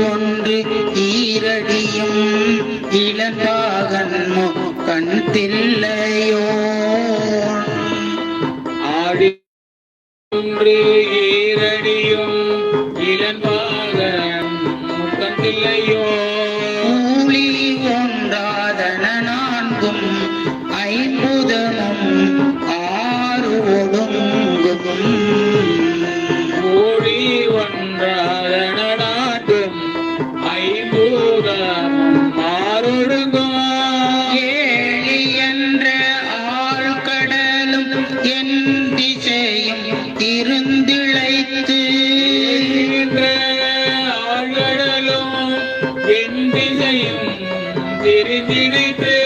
ஒன்று ஈரடியும் இளந்தாகன் கண் தில்லையோ ஆடி ஒன்று ஈரடியும் இளந்தாகன் கண் தில்லையோ ஊழி ஒன்றாதன நான்கும் ஐம்புதமும் ஆறு ஒடுங்கும் ஊழி ஒன்றாதன நான்கும் ஐம்புதமும் ஆறொடுங்கும் ஏழி என்ற ஆழ்கடலும் என் திசையும் இருந்திழைத்து ஆழ்கடலும் என் திசையும் தெரிந்திழைத்து